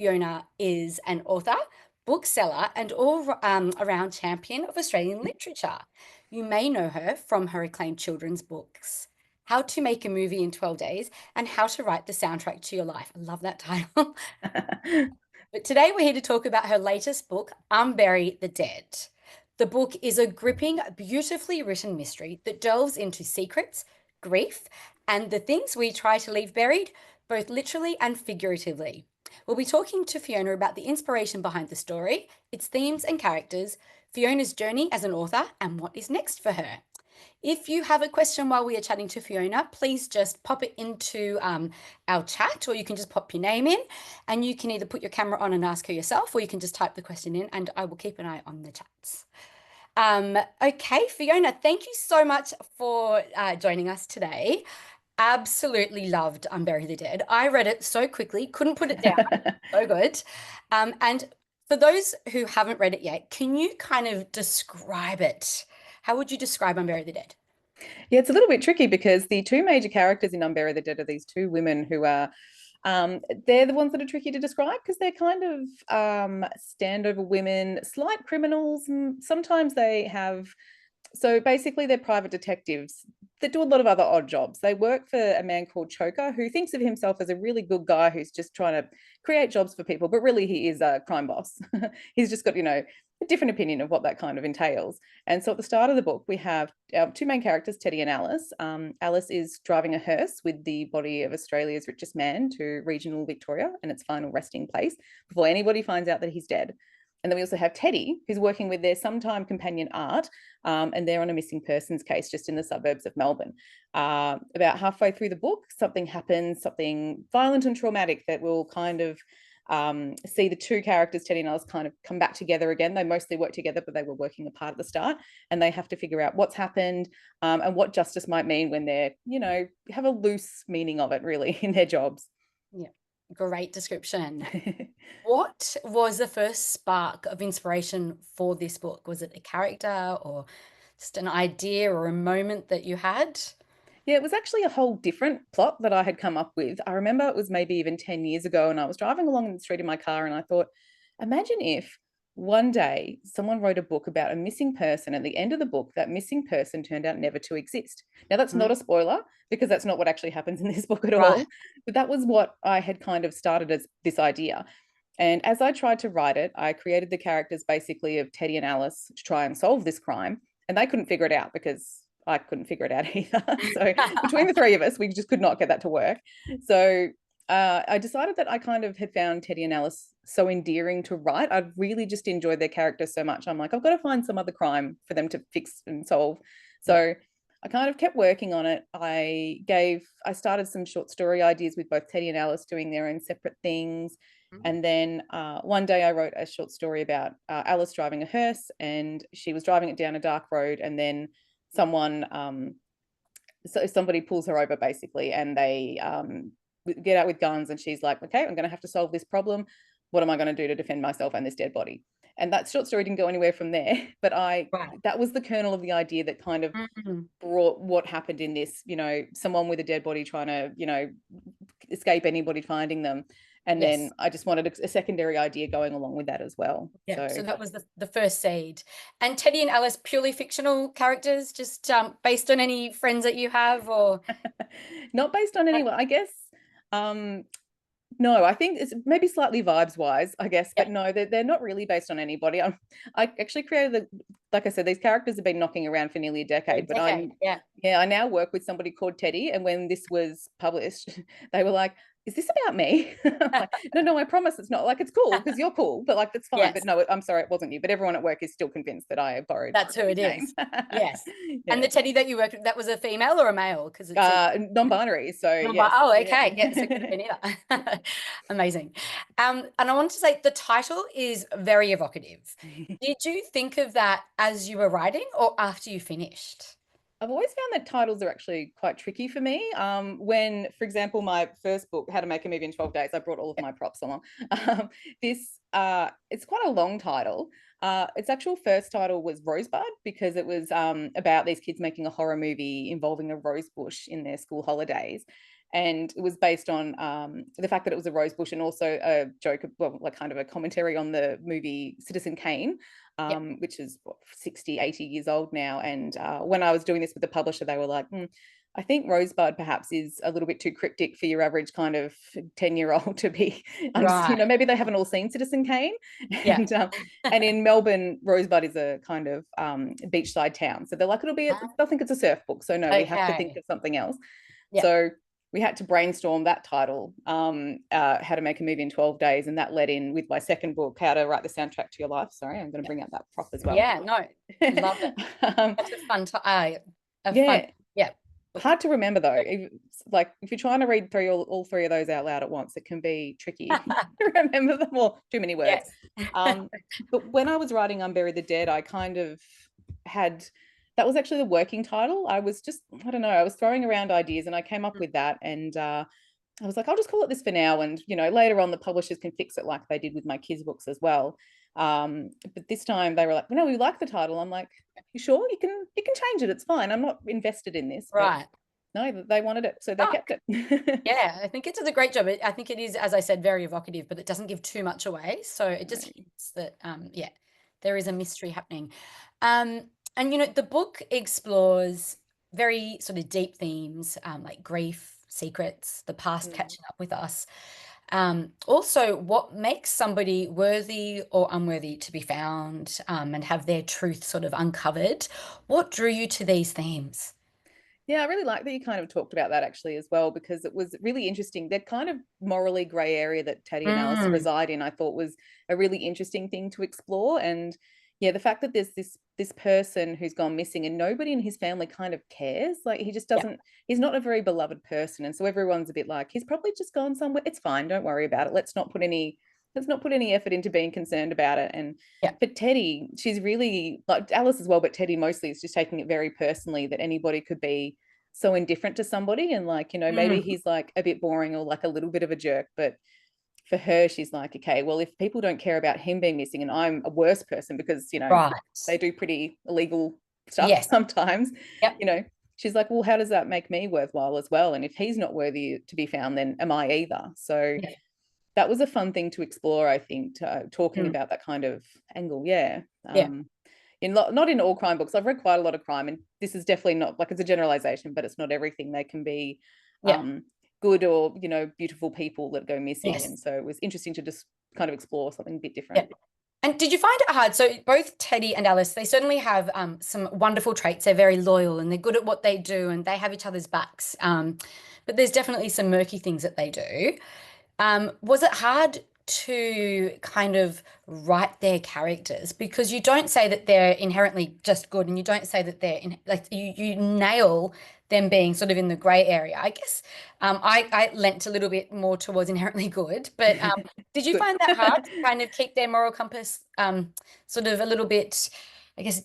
Fiona is an author, bookseller, and all-around champion of Australian literature. You may know her from her acclaimed children's books, How to Make a Movie in 12 Days and How to Write the Soundtrack to Your Life. I love that title. But today we're here to talk about her latest book, Unbury the Dead. The book is a gripping, beautifully written mystery that delves into secrets, grief, and the things we try to leave buried, both literally and figuratively. We'll be talking to Fiona about the inspiration behind the story, its themes and characters, Fiona's journey as an author, and what is next for her. If you have a question while we are chatting to Fiona, please just pop it into our chat, or you can just pop your name in, and you can either put your camera on and ask her yourself, or you can just type the question in, and I will keep an eye on the chats. Okay, Fiona, thank you so much for joining us today. Absolutely loved Unbury the Dead. I read it so quickly, couldn't put it down. So good. And for those who haven't read it yet, can you kind of describe it? How would you describe Unbury the Dead? Yeah, it's a little bit tricky because the two major characters in Unbury the Dead are these two women who are, they're the ones that are tricky to describe because they're kind of standover women, slight criminals. Sometimes they have, so basically they're private detectives that do a lot of other odd jobs. They work for a man called Choker who thinks of himself as a really good guy who's just trying to create jobs for people, but really he is a crime boss. He's just got, a different opinion of what that kind of entails. And so at the start of the book, we have our two main characters, Teddy and Alice. Alice is driving a hearse with the body of Australia's richest man to regional Victoria and its final resting place before anybody finds out that he's dead. And then we also have Teddy, who's working with their sometime companion Art, and they're on a missing persons case just in the suburbs of Melbourne. About halfway through the book, something happens, something violent and traumatic that will kind of see the two characters, Teddy and Alice, kind of come back together again. They mostly work together, but they were working apart at the start, and they have to figure out what's happened and what justice might mean when they're, have a loose meaning of it, really, in their jobs. Yeah, great description. What was the first spark of inspiration for this book? Was it a character or just an idea or a moment that you had? Yeah, it was actually a whole different plot that I had come up with. I remember it was maybe even 10 years ago, and I was driving along the street in my car, and I thought, imagine if one day someone wrote a book about a missing person. At the end of the book, that missing person turned out never to exist. Now, that's Mm, not a spoiler because that's not what actually happens in this book at right. all. But that was what I had kind of started as this idea. And as I tried to write it, I created the characters basically of Teddy and Alice to try and solve this crime. And they couldn't figure it out because I couldn't figure it out either. So between the three of us, we just could not get that to work. So I decided that I kind of had found Teddy and Alice so endearing to write. I really just enjoyed their characters so much. I'm like, I've got to find some other crime for them to fix and solve. Yeah. So I kind of kept working on it. I started some short story ideas with both Teddy and Alice doing their own separate things. Mm. And then one day I wrote a short story about Alice driving a hearse, and she was driving it down a dark road, and then someone so somebody pulls her over basically, and they get out with guns, and she's like, okay, I'm going to have to solve this problem. What am I going to do to defend myself and this dead body? And that short story didn't go anywhere from there, but I Right. that was the kernel of the idea that kind of Mm, brought what happened in this, someone with a dead body trying to, escape anybody finding them. And then yes. I just wanted a secondary idea going along with that as well. Yeah. So So that was the first seed. And Teddy and Alice, purely fictional characters, just based on any friends that you have, or not based on anyone, I guess. Um, No, I think it's maybe slightly vibes wise, I guess, yeah, but no, they're not really based on anybody. I actually created like I said, these characters have been knocking around for nearly a for a decade, but decade. Yeah. I now work with somebody called Teddy. And when this was published, they were like, is this about me? I'm like, no, I promise it's not. Like, it's cool because you're cool, but like, that's fine. But Yes. no, I'm sorry, it wasn't you. But everyone at work is still convinced that I borrowed That's who his it name. is. Yes. And Yeah. the teddy that you worked with, that was a female or a male? Because it says Non-binary. So yes. oh, okay. Yeah, so it could have Yeah. been either. Amazing. And I want to say the title is very evocative. Did you think of that as you were writing or after you finished? I've always found that titles are actually quite tricky for me. When, for example, my first book, How to Make a Movie in 12 Days, I brought all of my props along. It's quite a long title. Its actual first title was Rosebud because it was about these kids making a horror movie involving a rose bush in their school holidays. and it was based on the fact that it was a rose bush, and also a joke, well, like kind of a commentary on the movie Citizen Kane, Yep. which is what, 60, 80 years old now. And when I was doing this with the publisher, they were like, I think Rosebud perhaps is a little bit too cryptic for your average kind of 10-year-old to be, Right. maybe they haven't all seen Citizen Kane. Yeah. And in Melbourne, Rosebud is a kind of beachside town. So they're like, they'll think it's a surf book. So no, we have to think Okay. of something else. Yeah. So we had to brainstorm that title, How to Make a Movie in 12 Days. And that led in with my second book, How to Write the Soundtrack to Your Life. Sorry, I'm going to bring out that prop as well. Yeah. No, love it. um, That's a fun, a fun, yeah, yeah. hard to remember though. If you're trying to read through all three of those out loud at once, it can be tricky to remember them all. Too many words. Yes. But when I was writing Unbury the Dead, I kind of had, that was actually the working title. I was just, I don't know, I was throwing around ideas and I came up with that. And I was like, I'll just call it this for now. And, later on the publishers can fix it like they did with my kids' books as well. But this time they were like, no, we like the title. I'm like, you sure? You can change it. It's fine. I'm not invested in this. But Right. no, they wanted it, so they kept it. Yeah, I think it does a great job. I think it is, as I said, very evocative, but it doesn't give too much away. So it just hints that, yeah, there is a mystery happening. And the book explores very sort of deep themes, like grief, secrets, the past catching up with us. Also, what makes somebody worthy or unworthy to be found, and have their truth sort of uncovered. What drew you to these themes? Yeah, I really like that you kind of talked about that actually as well, because it was really interesting. That kind of morally grey area that Teddy and Alice Mm, reside in, I thought was a really interesting thing to explore. And yeah, the fact that there's this person who's gone missing and nobody in his family kind of cares. Like he just yeah. doesn't, he's not a very beloved person. And so everyone's a bit like, he's probably just gone somewhere. It's fine, don't worry about it. Let's not put any effort into being concerned about it. And Yeah. for Teddy, she's really like Alice as well, but Teddy mostly is just taking it very personally that anybody could be so indifferent to somebody. And like, maybe Mm, he's like a bit boring or like a little bit of a jerk, but for her, she's like, okay, well, if people don't care about him being missing and I'm a worse person because, right. they do pretty illegal stuff Yes. sometimes, Yep. she's like, well, how does that make me worthwhile as well? And if he's not worthy to be found, then am I either? So Yeah. that was a fun thing to explore, I think, talking Mm, about that kind of angle. Yeah. yeah. Not in all crime books. I've read quite a lot of crime, and this is definitely not like, it's a generalization, but it's not everything. They can be Yeah. good or beautiful people that go missing, Yes. and so it was interesting to just kind of explore something a bit Yeah. different. And did you find it hard? So both Teddy and Alice, they certainly have some wonderful traits. They're very loyal and they're good at what they do and they have each other's backs. But there's definitely some murky things that they do. Was it hard to kind of write their characters? Because you don't say that they're inherently just good, and you don't say that they're like you nail them being sort of in the grey area. I guess I lent a little bit more towards inherently good, but did you Good. find that hard to kind of keep their moral compass sort of a little bit, I guess,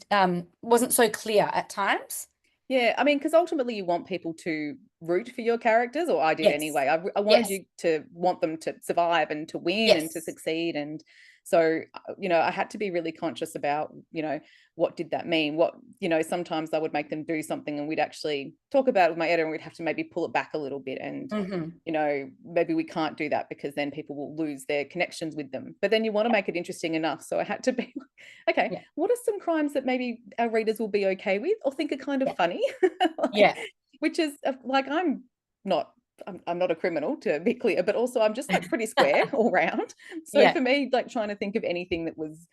wasn't so clear at times? Yeah, I mean, because ultimately you want people to root for your characters, or I did Yes. anyway. I wanted Yes. you to want them to survive and to win and to Yes. succeed. And so, I had to be really conscious about, what did that mean? Sometimes I would make them do something and we'd actually talk about it with my editor and we'd have to maybe pull it back a little bit. And, Hmm. maybe we can't do that because then people will lose their connections with them. But then you want to make it interesting enough. So I had to be like, okay, Yeah. what are some crimes that maybe our readers will be okay with or think are kind of Yeah. funny? Like, Yeah. which is like, not I'm not a criminal, to be clear, but also I'm just like pretty square all round. So Yeah. for me, like trying to think of anything that was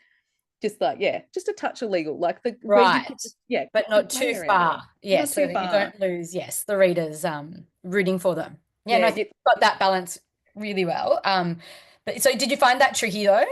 just like, yeah, just a touch illegal, like where you Right. could just, yeah, But the not gray too area there, far. Yeah, not so too that you far. don't lose, yes, the readers rooting for them. Yeah, and Yeah, I think you've got that balance really well. But so did you find that tricky though?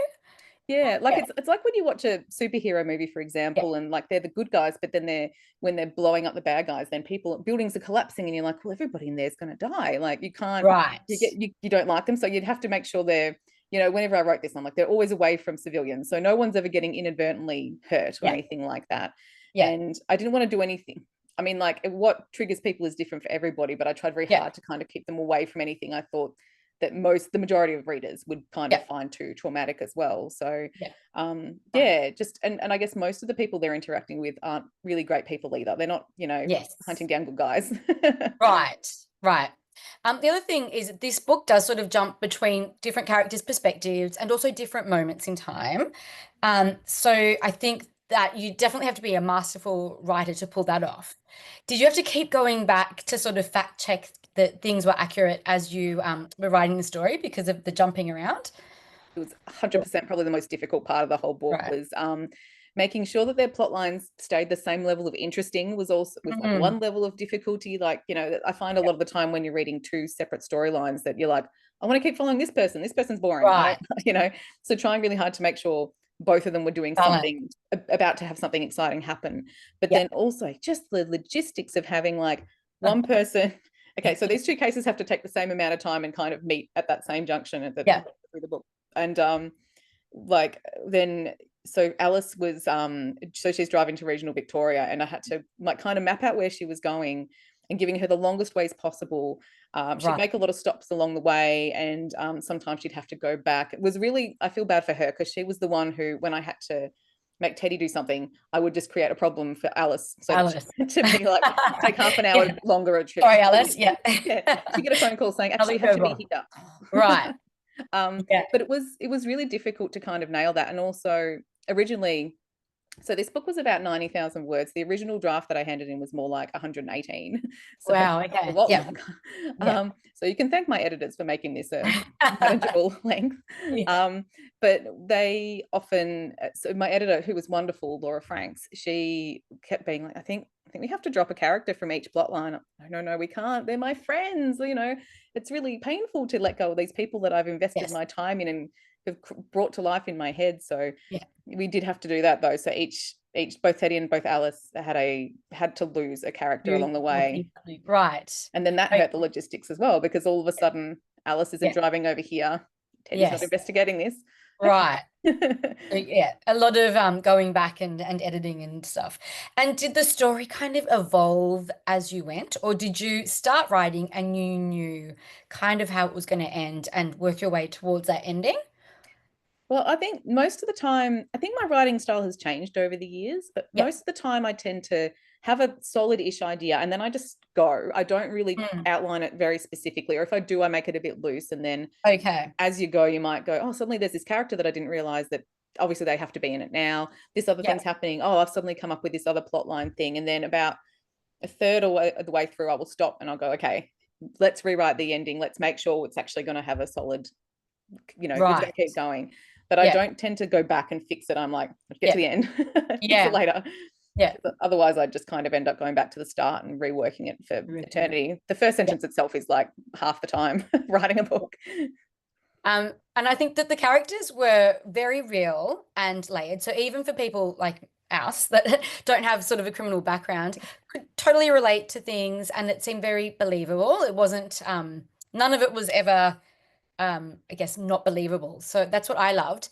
yeah, like Yeah. it's like when you watch a superhero movie, for Yeah. example, and like they're the good guys, but then when they're blowing up the bad guys, then buildings are collapsing, and you're like, well, everybody in there is going to die. Like you can't, Right. you don't like them, so you'd have to make sure they're, whenever I wrote this, I'm like, they're always away from civilians, so no one's ever getting inadvertently hurt or Yeah. anything like that. Yeah. And I didn't want to do anything. I mean, like what triggers people is different for everybody, but I tried very Yeah. hard to kind of keep them away from anything I thought that the majority of readers would kind of Yeah. find too traumatic as well. So Yeah. Right. yeah, just and I guess most of the people they're interacting with aren't really great people either. They're not, Yes. hunting down good guys. Right. Right. The other thing is this book does sort of jump between different characters' perspectives and also different moments in time. So I think that you definitely have to be a masterful writer to pull that off. Did you have to keep going back to sort of fact check that things were accurate as you were writing the story because of the jumping around? It was 100% probably the most difficult part of the whole book Right. was making sure that their plot lines stayed the same level of interesting was like Mm, one level of difficulty. Like, I find a lot of the time when you're reading two separate storylines that you're like, I want to keep following this person. This person's boring. I don't, right. so trying really hard to make sure both of them were doing Balance. something, about to have something exciting happen. But Yeah. then also just the logistics of having like one person. Okay, so these two cases have to take the same amount of time and kind of meet at that same junction at Yeah. through the book. And like then so Alice was so she's driving to regional Victoria, and I had to like kind of map out where she was going and giving her the longest ways possible. She'd Right. make a lot of stops along the way, and sometimes she'd have to go back. It was really, I feel bad for her because she was the one who, when I had to make Teddy do something, I would just create a problem for Alice so that she Alice. had to be like take half an hour Yeah. longer a trip. Sorry, Alice. Yeah. Yeah, she get a phone call saying actually Another you have to be curveball. here. Right. um, Yeah. but it was really difficult to kind of nail that. And also originally, so this book was about 90,000 words. The original draft that I handed in was more like 118, so Wow. a Okay. lot Yeah. longer. Yeah. So you can thank my editors for making this a manageable length. Yeah. But they often, so my editor, who was wonderful, Laura Franks, she kept being like, I think we have to drop a character from each plot line. No, we can't. They're my friends. It's really painful to let go of these people that I've invested Yes. my time in and have brought to life in my head. So Yeah. we did have to do that though. So each both Teddy and both Alice had to lose a character You along the way. right. And then that Okay. hurt the logistics as well, because all of a sudden Alice isn't Yeah. driving over here. Teddy's not Yes. investigating this. Right. Okay. So, yeah, a lot of going back and editing and stuff. And did the story kind of evolve as you went, or did you start writing and you knew kind of how it was going to end and work your way towards that ending? Well, I think most of the time, I think my writing style has changed over the years, but Yeah. most of the time I tend to have a solid-ish idea and then I just go. I don't really Mm. outline it very specifically, or if I do, I make it a bit loose. And then Okay. as you go, you might go, oh, suddenly there's this character that I didn't realize that obviously they have to be in it now. This other Yeah. thing's happening. Oh, I've suddenly come up with this other plot line thing. And then about a third of the way through, I will stop and I'll go, okay, let's rewrite the ending. Let's make sure it's actually going to have a solid, it's going Right. to keep going. But I Yeah. don't tend to go back and fix it. I'm like, let's get to Yeah. the end, fix it Yeah. later. Yeah. Otherwise, I just kind of end up going back to the start and reworking it for eternity. The first Yeah. sentence itself is like half the time writing a book. And I think that the characters were very real and layered. So even for people like us that don't have sort of a criminal background, could totally relate to things, and it seemed very believable. It wasn't, none of it was ever, I guess, not believable. So that's what I loved.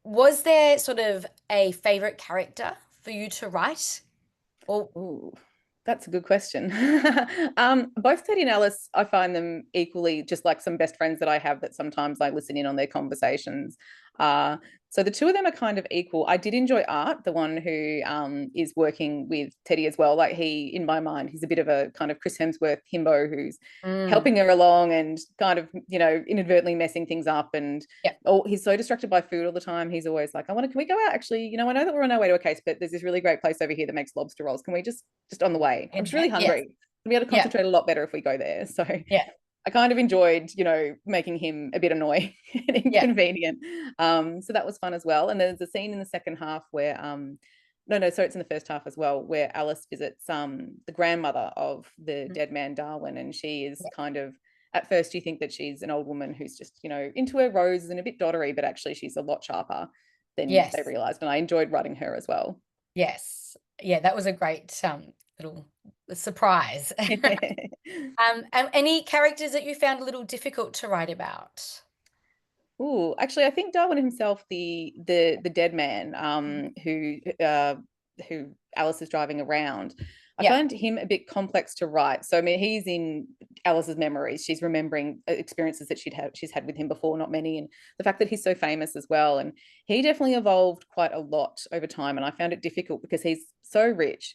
Was there sort of a favorite character for you to write? Or Ooh, that's a good question. Both Teddy and Alice, I find them equally just like some best friends that I have that sometimes I listen in on their conversations. Uh, so the two of them are kind of equal. I did enjoy Art, the one who is working with Teddy as well. Like in my mind, he's a bit of a kind of Chris Hemsworth himbo who's mm, helping her along and kind of, inadvertently messing things up. And yeah, he's so distracted by food all the time. He's always like, can we go out? Actually, I know that we're on our way to a case, but there's this really great place over here that makes lobster rolls. Can we just on the way? I'm just really yes, hungry. We'll be able to yeah, concentrate a lot better if we go there. So yeah, I kind of enjoyed, making him a bit annoying and yeah, inconvenient. So that was fun as well. And there's a scene in the second half where no, sorry, it's in the first half as well, where Alice visits the grandmother of the mm, dead man Darwin, and she is yeah, kind of, at first you think that she's an old woman who's just, into her roses and a bit doddery, but actually she's a lot sharper than they yes. realized. And I enjoyed writing her as well. Yes. Yeah, that was a great little surprise. And any characters that you found a little difficult to write about? Oh, actually, I think Darwin himself, the dead man, who Alice is driving around, I Yeah. find him a bit complex to write. So I mean, he's in Alice's memories. She's remembering experiences that she's had with him before, not many, and the fact that he's so famous as well. And he definitely evolved quite a lot over time, and I found it difficult because he's so rich.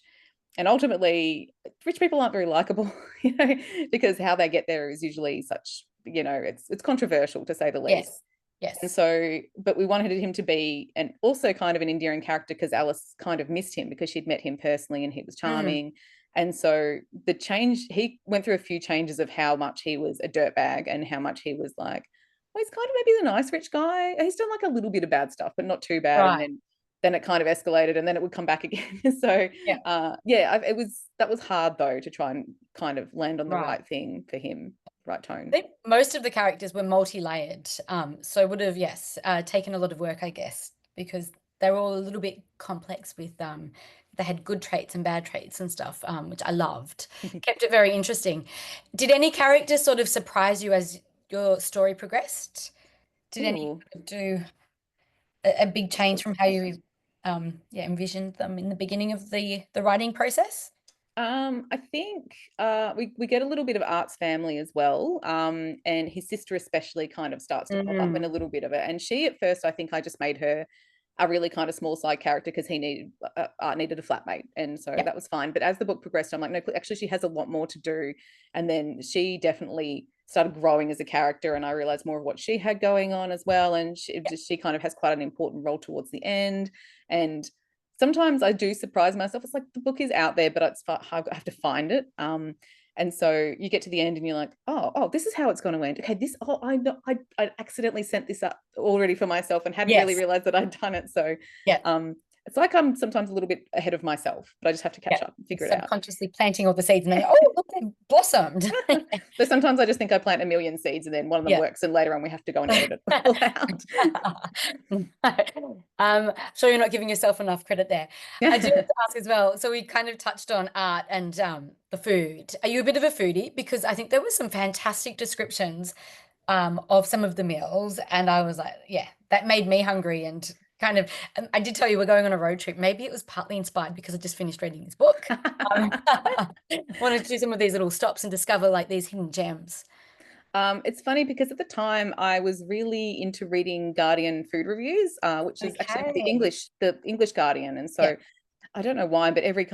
And ultimately, rich people aren't very likable, you know, because how they get there is usually such, you know, it's controversial to say the least. Yes. And Yes. so, but we wanted him to be, and also kind of an endearing character because Alice kind of missed him because she'd met him personally and he was Mm, charming. And so the change, he went through a few changes of how much he was a dirtbag and how much he was like, well, he's kind of maybe the nice rich guy. He's done like a little bit of bad stuff, but not too bad. And right. then it kind of escalated and then it would come back again. So Yeah. yeah, it was, that was hard though to try and kind of land on the Right. right thing for him, right tone. I think most of the characters were multi-layered, so would have, yes, taken a lot of work, I guess, because they were all a little bit complex with they had good traits and bad traits and stuff, which I loved. Kept it very interesting. Did any characters sort of surprise you as your story progressed? Did any Ooh. do a big change from how you yeah, envisioned them in the beginning of the writing process? I think we get a little bit of Art's family as well, and his sister especially kind of starts to pop up in Mm, a little bit of it. And she, at first, I think I just made her a really kind of small side character because he needed Art needed a flatmate, and so yeah, that was fine. But as the book progressed, I'm like, no, actually, she has a lot more to do. And then she definitely started growing as a character, and I realized more of what she had going on as well. And yeah, she kind of has quite an important role towards the end, and sometimes I do surprise myself. It's like the book is out there, but I have to find it. And so you get to the end and you're like, oh, this is how it's going to end. Okay, this, oh, I know, I accidentally sent this up already for myself and hadn't really yes, realized that I'd done it. So, yeah. um, it's like I'm sometimes a little bit ahead of myself, but I just have to Yeah, catch up and figure it out. subconsciously planting all the seeds and then, oh, look, they've blossomed. So sometimes I just think I plant a million seeds and then one of them Yeah. works, and later on we have to go and edit it all out. So you're not giving yourself enough credit there. I do have to ask as well. So we kind of touched on art and the food. Are you a bit of a foodie? Because I think there were some fantastic descriptions of some of the meals, and I was like, yeah, that made me hungry and kind of. I did tell you we're going on a road trip. Maybe it was partly inspired because I just finished reading this book. Um, wanted to do some of these little stops and discover like these hidden gems. It's funny because at the time I was really into reading Guardian food reviews, which is actually Okay. The English Guardian. And Yeah. so I don't know why, but every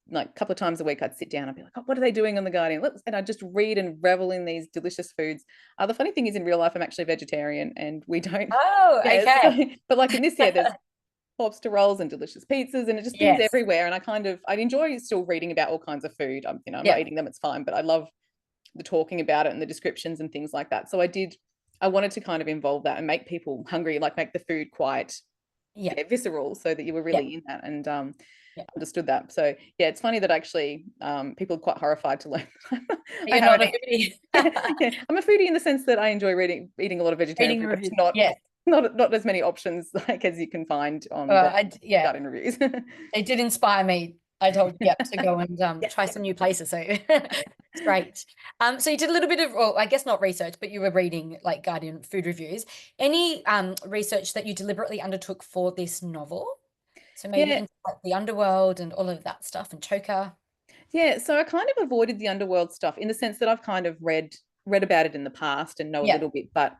like couple of times a week I'd sit down and be like, oh, what are they doing on the Guardian? And I just read and revel in these delicious foods. The funny thing is, in real life, I'm actually vegetarian, and we don't. Oh, Yeah, okay. but like in this year, there's lobster rolls and delicious pizzas, and it just things Yes. everywhere. And I enjoy still reading about all kinds of food. I'm not Yeah. eating them; it's fine, but I love the talking about it and the descriptions and things like that. So I wanted to kind of involve that and make people hungry, like make the food quite, Yeah. yeah, visceral, so that you were Yeah. really in that and Yeah. understood that. So yeah, it's funny that actually people are quite horrified to learn. I You're not haven't a eaten. foodie. Yeah, yeah. I'm a foodie in the sense that I enjoy eating a lot of vegetarian Reading the food, but reviews. not Yes. not as many options like as you can find on the Yeah, garden reviews. it did inspire me. I told yeah to go and Yeah, try yeah. some new places. So it's great. So you did a little bit of, well, I guess not research, but you were reading like Guardian food reviews. Any research that you deliberately undertook for this novel? So maybe Yeah, into like the underworld and all of that stuff and Choker. yeah, so I kind of avoided the underworld stuff in the sense that I've kind of read about it in the past and know a Yeah. little bit, but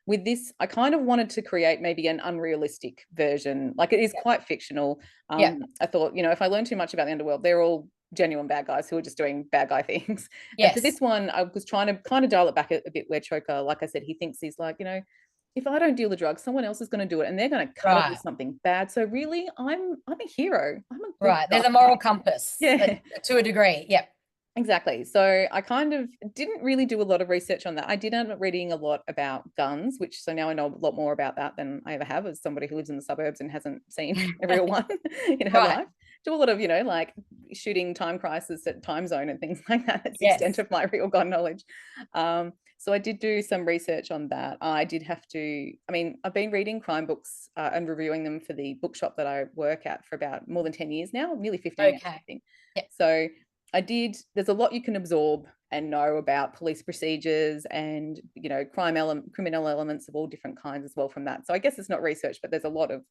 with this, I kind of wanted to create maybe an unrealistic version. Like it is Yeah. quite fictional. Yeah. I thought, you know, if I learn too much about the underworld, they're all genuine bad guys who are just doing bad guy things. And for Yes. this one, I was trying to kind of dial it back a bit where Choker, like I said, he thinks he's like, you know, if I don't deal the drugs, someone else is going to do it and they're going to cut it with Right. something bad. So really, I'm a hero. I'm a good Right. There's guy. a moral compass Yeah. to a degree. Yeah. Exactly. So I kind of didn't really do a lot of research on that. I did end up reading a lot about guns, which so now I know a lot more about that than I ever have as somebody who lives in the suburbs and hasn't seen a real one in her Right. life. Do a lot of, you know, like shooting Time Crisis at Time Zone and things like that. That's the extent Yes. of my real gun knowledge. So I did do some research on that. I did have to, I mean, I've been reading crime books and reviewing them for the bookshop that I work at for about more than 10 years now, nearly 15 actually, Okay. I think. Yeah. So there's a lot you can absorb and know about police procedures and, you know, criminal elements of all different kinds as well from that. So I guess it's not research, but there's a lot of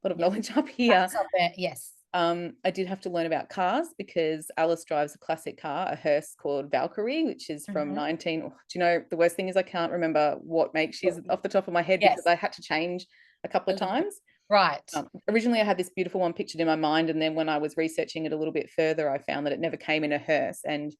Yeah. knowledge up here. That's up there. Yes. I did have to learn about cars because Alice drives a classic car, a hearse called Valkyrie, which is from Hmm. 19. Do you know, the worst thing is I can't remember what make she's off the top of my head because Yes. I had to change a couple of times. Right. Originally, I had this beautiful one pictured in my mind, and then when I was researching it a little bit further, I found that it never came in a hearse. And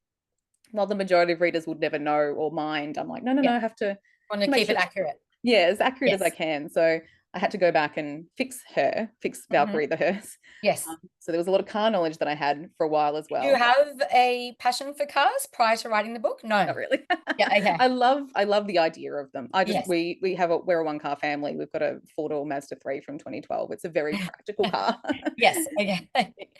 while the majority of readers would never know or mind, I'm like, no, no, Yeah. no, I have to Want to make keep sure it it's, accurate. yeah, as accurate as I Yes. can. So I had to go back and fix Hmm. Valkyrie the hearse. Yes. So there was a lot of car knowledge that I had for a while as Did you well. have a passion for cars prior to writing the book? No. Not really. Yeah. Okay. I love the idea of them. Yes. We're a one car family. We've got a four-door Mazda 3 from 2012. It's a very practical car. Yes. Okay.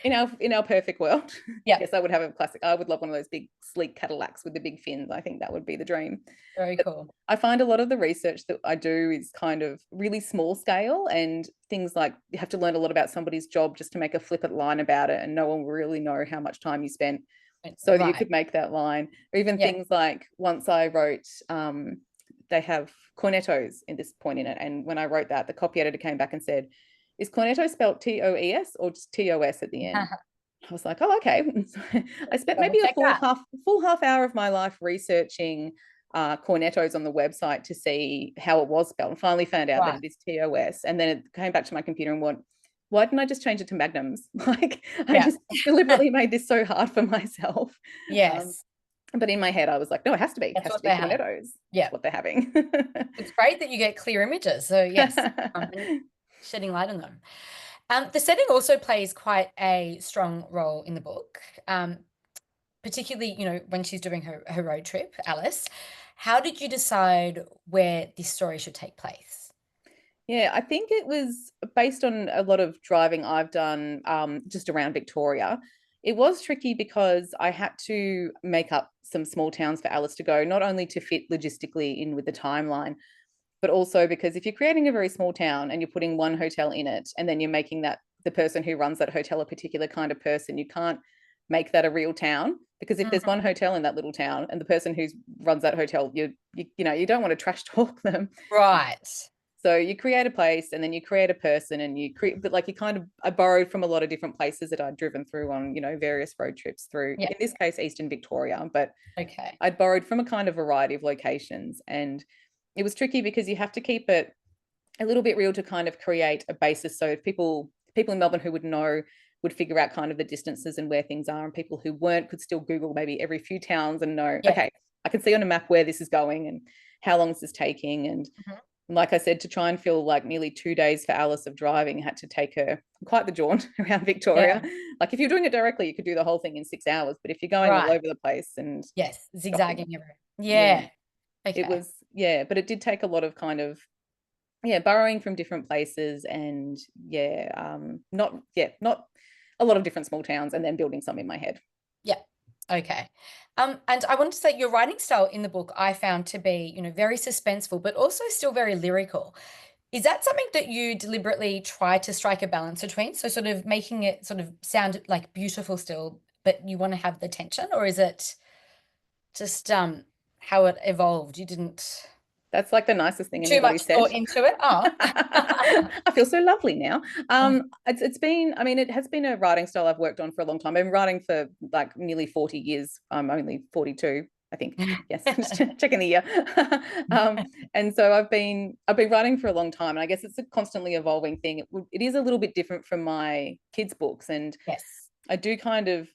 In our perfect world. Yeah. Yes, I would have a classic. I would love one of those big sleek Cadillacs with the big fins. I think that would be the dream. Very But cool. I find a lot of the research that I do is kind of really small scale, and things like you have to learn a lot about somebody's job just to make a flippant line about it, and no one will really know how much time you spent so that you Right. could make that line. Or even Yeah. things like once I wrote, they have cornetos in this point in it. And when I wrote that, the copy editor came back and said, is cornetto spelled TOES or just TOS at the end? I was like, oh, okay. I spent Double maybe a check that. full half hour of my life researching cornetos on the website to see how it was spelled, and finally found out that Right. it is TOS. And then it came back to my computer and went, why didn't I just change it to magnums? Like, I Yeah. just deliberately made this so hard for myself. Um, Yes. but in my head, I was like, no, it has to be. It That's has to what be they have. cornetos. Yeah. That's what they're having. It's great that you get clear images. So yes, and shedding light on them. The setting also plays quite a strong role in the book, particularly, when she's doing her road trip, Alice. How did you decide where this story should take place? Yeah, I think it was based on a lot of driving I've done just around Victoria. It was tricky because I had to make up some small towns for Alice to go, not only to fit logistically in with the timeline, but also because if you're creating a very small town and you're putting one hotel in it, and then you're making that the person who runs that hotel a particular kind of person, you can't make that a real town. Because if there's Mhm. one hotel in that little town and the person who runs that hotel, you don't want to trash talk them. Right. So you create a place and then you create a person and you create, but like you kind of, I borrowed from a lot of different places that I'd driven through on, various road trips through, Yeah. in this case, Eastern Victoria, but Okay. I'd borrowed from a kind of variety of locations. And it was tricky because you have to keep it a little bit real to kind of create a basis. So if people in Melbourne who would know would figure out kind of the distances and where things are, and people who weren't could still Google maybe every few towns and know, Yeah. okay, I can see on a map where this is going and how long this is taking. And Mhm. like I said, to try and fill like nearly 2 days for Alice of driving, had to take her quite the jaunt around Victoria. Yeah. Like if you're doing it directly, you could do the whole thing in 6 hours. But if you're going all Right. over the place and Yes. stopping, Zigzagging everywhere. yeah, Yeah. it Okay. was, yeah, but it did take a lot of kind of, yeah, borrowing from different places and not a lot of different small towns and then building some in my head. Yeah. Okay. And I want to say your writing style in the book I found to be, very suspenseful, but also still very lyrical. Is that something that you deliberately try to strike a balance between? So sort of making it sort of sound like beautiful still, but you want to have the tension, or is it just how it evolved? You didn't That's like the nicest thing put too anybody much said. thought into it. Oh. I feel so lovely now. It's been, I mean, it has been a writing style I've worked on for a long time. I've been writing for like nearly 40 years. I'm only 42, I think. Yes, just checking the year. um, and so I've been writing for a long time, and I guess it's a constantly evolving thing. It is a little bit different from my kids' books, and Yes. I do kind of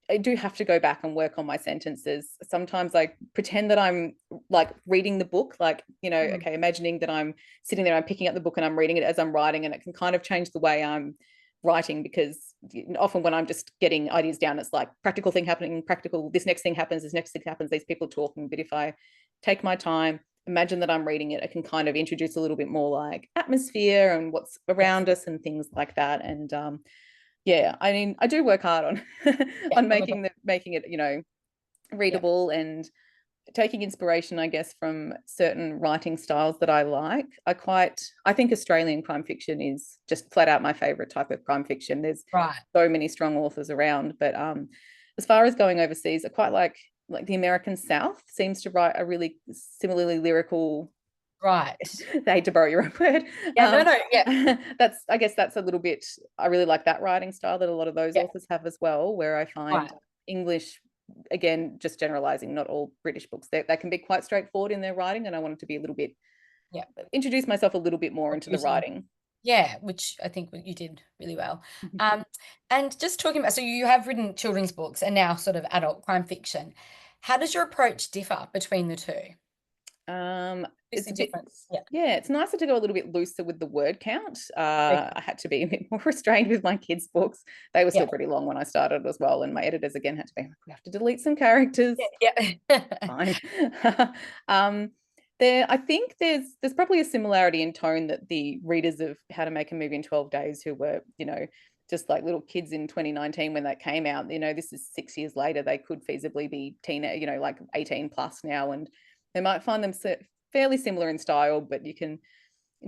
I do have to go back and work on my sentences. Sometimes I pretend that I'm like reading the book, like, Mm. okay, imagining that I'm sitting there, I'm picking up the book and I'm reading it as I'm writing, and it can kind of change the way I'm writing because often when I'm just getting ideas down, it's like practical thing happening, practical, this next thing happens, this next thing happens, these people talking. But if I take my time, imagine that I'm reading it, I can kind of introduce a little bit more like atmosphere and what's Yes. around us and things like that. And yeah, I mean, I do work hard on Yeah. on On the book. making it, Yeah. readable and taking inspiration, I guess, from certain writing styles that I like. I think Australian crime fiction is just flat out my favorite type of crime fiction. There's Right. so many strong authors around, but as far as going overseas, I quite like the American South seems to write a really similarly lyrical. Right. I hate to borrow your own word. Yeah. No. No. Yeah. I guess that's a little bit, I really like that writing style that a lot of those Yeah. authors have as well, where I find Right. English, again, just generalizing, not all British books, they can be quite straightforward in their writing. And I wanted to be a little bit, Yeah. introduce myself a little bit more More into the beauty. writing. Yeah, which I think you did really well. Um, and just talking about, so you have written children's books and now sort of adult crime fiction. How does your approach differ between the two? It's Obviously a bit, difference. Yeah. yeah, it's nicer to go a little bit looser with the word count. Okay. I had to be a bit more restrained with my kids' books. They were Yeah. still pretty long when I started as well. And my editors again had to be like, we have to delete some characters. Yeah. Yeah. Fine. um, I think there's probably a similarity in tone that the readers of How to Make a Movie in 12 Days, who were, just like little kids in 2019 when that came out, this is 6 years later, they could feasibly be like 18 plus now, and they might find them fairly similar in style, but you can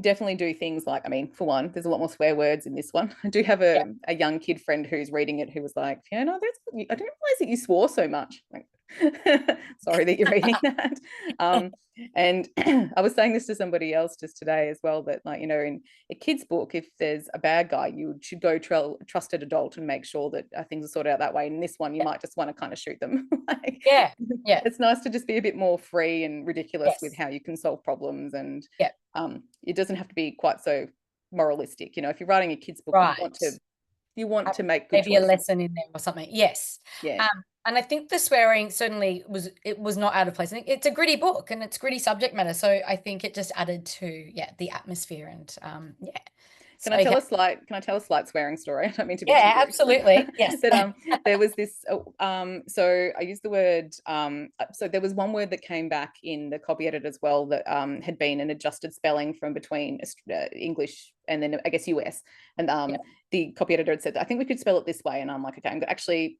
definitely do things like, I mean, for one, there's a lot more swear words in this one. I do have Yeah. a young kid friend who's reading it who was like, Fiona, I didn't realize that you swore so much. Like, sorry that you're reading that. Um, and I was saying this to somebody else just today as well, that like, in a kid's book, if there's a bad guy, you should go trusted adult and make sure that things are sorted out that way. In this one, you Yeah. might just want to kind of shoot them. Like, Yeah. Yeah. it's nice to just be a bit more free and ridiculous with Yes. how you can solve problems, and Yeah. it doesn't have to be quite so moralistic. If you're writing a kid's book, you want Right. to you want to make good Maybe a choices. lesson in there or something. Yes. Yeah. And I think the swearing certainly was not out of place. I think it's a gritty book and it's gritty subject matter. So I think it just added to, yeah, the atmosphere and yeah. Can So I tell okay. a slight Can I tell a slight swearing story? I don't mean to be too Yeah, rude. absolutely. Yes. But there was this so I used the word so there was one word that came back in the copy edit as well that had been an adjusted spelling from between English and then I guess US, and Yeah. the copy editor had said, I think we could spell it this way, and I'm like, okay,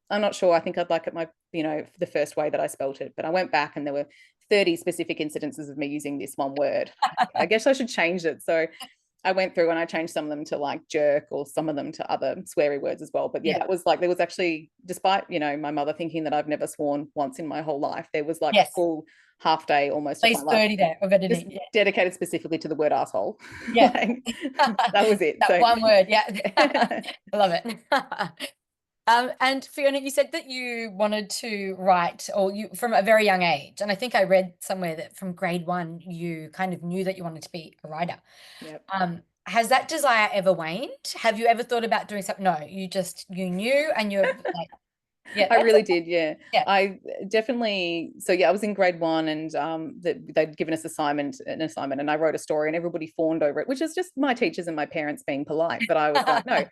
I'm not sure. I think I'd like it the first way that I spelt it, but I went back and there were 30 specific incidences of me using this one word. I guess I should change it. So I went through and I changed some of them to like jerk or some of them to other sweary words as well. But yeah, Yeah. that was like, there was actually, despite, my mother thinking that I've never sworn once in my whole life, there was like a Yes. full half day almost At of my least life 30 there of just editing. Yeah. dedicated specifically to the word asshole. Yeah. Like, that was it. That So one word. Yeah. I love it. And Fiona, you said that you wanted to write, or you from a very young age, and I think I read somewhere that from grade one you kind of knew that you wanted to be a writer. yep. Has that desire ever waned? Have you ever thought about doing something? No, you knew, and you're like, yeah, I that's really did, yeah. yeah, I definitely, so yeah, I was in grade one, and they'd given us an assignment, and I wrote a story and everybody fawned over it, which is just my teachers and my parents being polite. But I was like, no,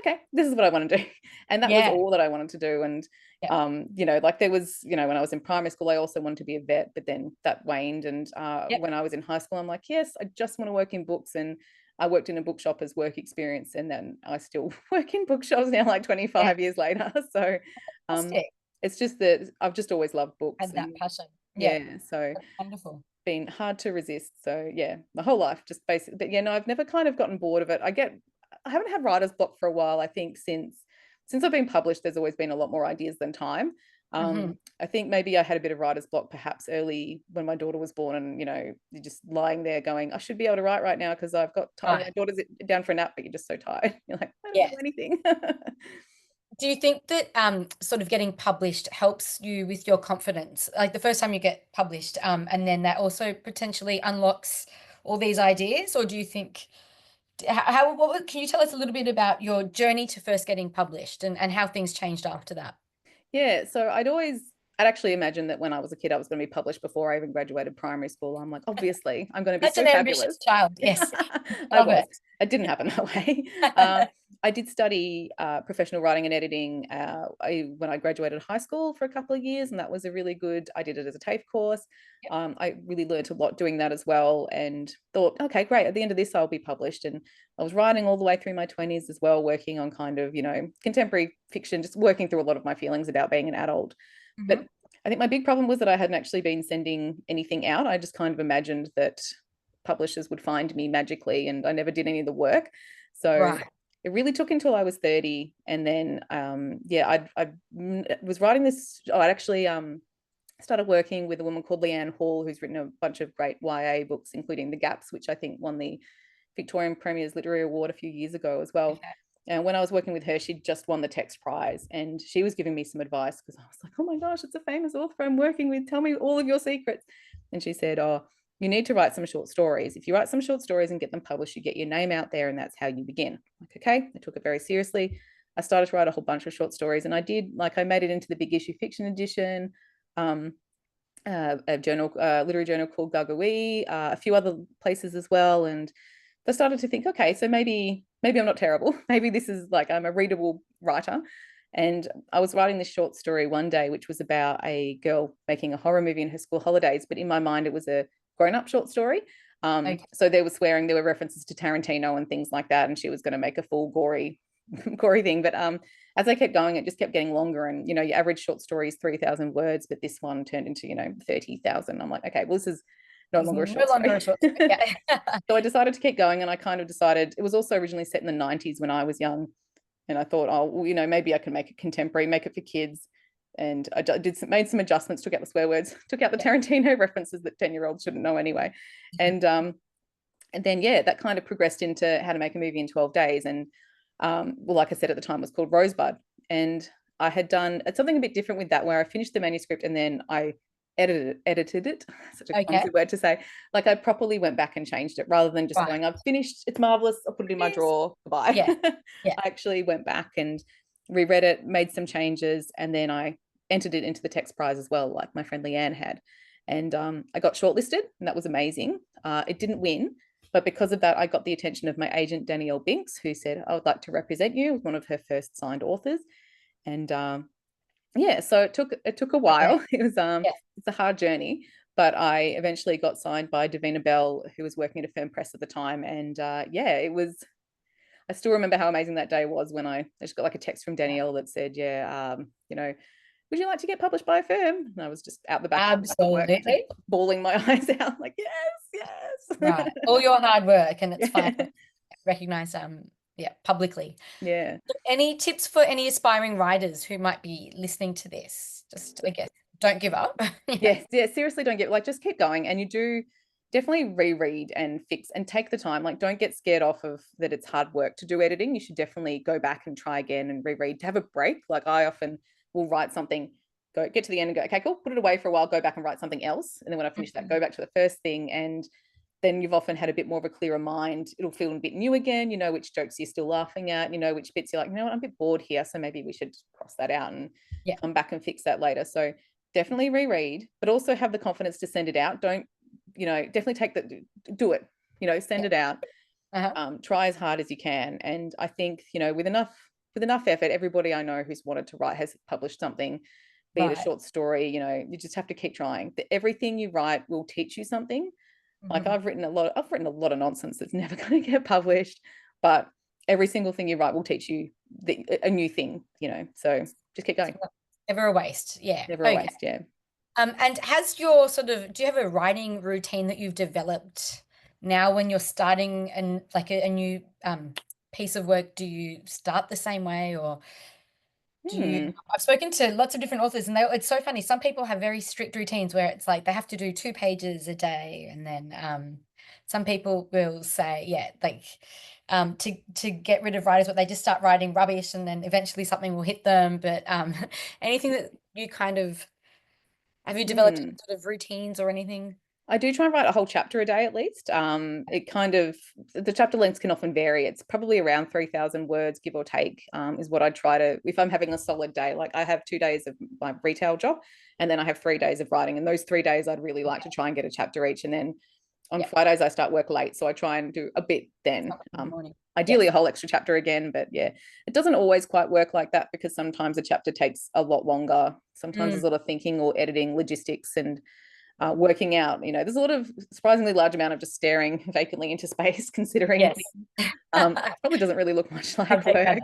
okay, this is what I want to do. And that was yeah, all that I wanted to do. And yeah, like there was, when I was in primary school, I also wanted to be a vet, but then that waned. And yep, when I was in high school, I'm like, yes, I just want to work in books. And I worked in a bookshop as work experience, and then I still work in bookshops now, like yeah, 25 years later. So um, fantastic. it's just that I've just always loved books, Had that and passion. Yeah, yeah, so that's wonderful. been hard to resist. So yeah, my whole life just basically, but yeah, no, I've never kind of gotten bored of it. I haven't had writer's block for a while. I think since I've been published, there's always been a lot more ideas than time. Hmm. I think maybe I had a bit of writer's block perhaps early when my daughter was born, and you're just lying there going, I should be able to write right now because I've got time. My Right. daughter's down for a nap, but you're just so tired. You're like, I don't Yeah. do anything. Do you think that sort of getting published helps you with your confidence? Like the first time you get published, and then that also potentially unlocks all these ideas, or do you think can you tell us a little bit about your journey to first getting published and how things changed after that? Yeah, so I'd actually imagined that when I was a kid, I was going to be published before I even graduated primary school. I'm like, obviously, I'm going to be Such so an ambitious fabulous. child. Yes. I Love was. it. It didn't happen that way. I did study professional writing and editing when I graduated high school for a couple of years, and that was a really good. I did it as a TAFE course. Yep. I really learned a lot doing that as well, and thought, okay, great. At the end of this, I'll be published. And I was writing all the way through my 20s as well, working on kind of, contemporary fiction, just working through a lot of my feelings about being an adult. But Hmm. I think my big problem was that I hadn't actually been sending anything out. I just kind of imagined that publishers would find me magically, and I never did any of the work. So Right. it really took until I was 30. And then, yeah, I was writing this. Oh, I'd actually started working with a woman called Leanne Hall, who's written a bunch of great YA books, including The Gaps, which I think won the Victorian Premier's Literary Award a few years ago as well. Okay. And when I was working with her, she'd just won the text prize, and she was giving me some advice because I was like, oh my gosh, it's a famous author I'm working with. Tell me all of your secrets. And she said, oh, you need to write some short stories. If you write some short stories and get them published, you get your name out there, and that's how you begin. Like, okay, I took it very seriously. I started to write a whole bunch of short stories, and I made it into the big issue fiction edition, a journal, literary journal called Gagawee, a few other places as well. And I started to think, okay, so maybe I'm not terrible. Maybe this is like, I'm a readable writer. And I was writing this short story one day, which was about a girl making a horror movie in her school holidays. But in my mind, it was a grown-up short story. Okay. So there was swearing, there were references to Tarantino and things like that. And she was going to make a full gory thing. But as I kept going, it just kept getting longer. And, your average short story is 3,000 words, but this one turned into, 30,000. I'm like, okay, well, this is no longer a short story. Yeah. So I decided to keep going, and I kind of decided, it was also originally set in the 90s when I was young. And I thought, oh, well, maybe I can make it contemporary, make it for kids. And I made some adjustments, took out the swear words, took out the Tarantino references that 10-year-olds shouldn't know anyway. And then, yeah, that kind of progressed into how to make a movie in 12 days. And well, like I said, at the time, it was called Rosebud. And I had done something a bit different with that, where I finished the manuscript and then I edited it. Such a clumsy word to say. Like, I properly went back and changed it, rather than just going, I've finished, it's marvelous, I'll put it in my drawer, goodbye. Yeah. Yeah. I actually went back and reread it, made some changes, and then I entered it into the text prize as well, like my friend Leanne had. And I got shortlisted, and that was amazing. It didn't win, but because of that, I got the attention of my agent, Danielle Binks, who said, I would like to represent you, as one of her first signed authors. And yeah, so it took a while. Okay. It was it's a hard journey, but I eventually got signed by Davina Bell, who was working at a firm press at the time. And yeah, it was, I still remember how amazing that day was when I just got like a text from Danielle that said, yeah, would you like to get published by a firm? And I was just out the back. Absolutely. Bawling my eyes out, like, yes. Right. All your hard work, and it's fine. Recognize publicly. Yeah. Any tips for any aspiring writers who might be listening to this? Just, I guess, don't give up. Yes, seriously, don't give, like, just keep going. And you do definitely reread and fix and take the time. Like, don't get scared off of that it's hard work to do editing. You should definitely go back and try again and reread, to have a break. Like, I often will write something, get to the end and go, okay, cool, put it away for a while, go back and write something else. And then when I finish that, go back to the first thing. And then you've often had a bit more of a clearer mind. It'll feel a bit new again. You know which jokes you're still laughing at, which bits you're like, what, I'm a bit bored here, so maybe we should cross that out and come back and fix that later. So definitely reread, but also have the confidence to send it out. Don't, definitely do it, send it out. Try as hard as you can. And I think, with enough effort, everybody I know who's wanted to write has published something, be it a short story. You just have to keep trying. Everything you write will teach you something. Like, I've written a lot of nonsense that's never going to get published, but every single thing you write will teach you a new thing, so just keep going. Never a waste. Yeah. Never a waste. Yeah. And has your do you have a writing routine that you've developed now when you're starting and like a new piece of work? Do you start the same way, or I've spoken to lots of different authors, and it's so funny. Some people have very strict routines where it's like they have to do 2 pages a day, and then some people will say, to get rid of writers, but they just start writing rubbish, and then eventually something will hit them. But anything that you have you developed sort of routines or anything? I do try and write a whole chapter a day at least. The chapter lengths can often vary. It's probably around 3,000 words, give or take, is what I try to, if I'm having a solid day. Like, I have 2 days of my retail job, and then I have 3 days of writing. And those 3 days, I'd really like to try and get a chapter each. And then on Fridays, I start work late. So I try and do a bit then. Ideally a whole extra chapter again, but yeah, it doesn't always quite work like that, because sometimes a chapter takes a lot longer. Sometimes there's a lot of thinking or editing, logistics, and working out. There's a lot of surprisingly large amount of just staring vacantly into space, considering probably doesn't really look much like work.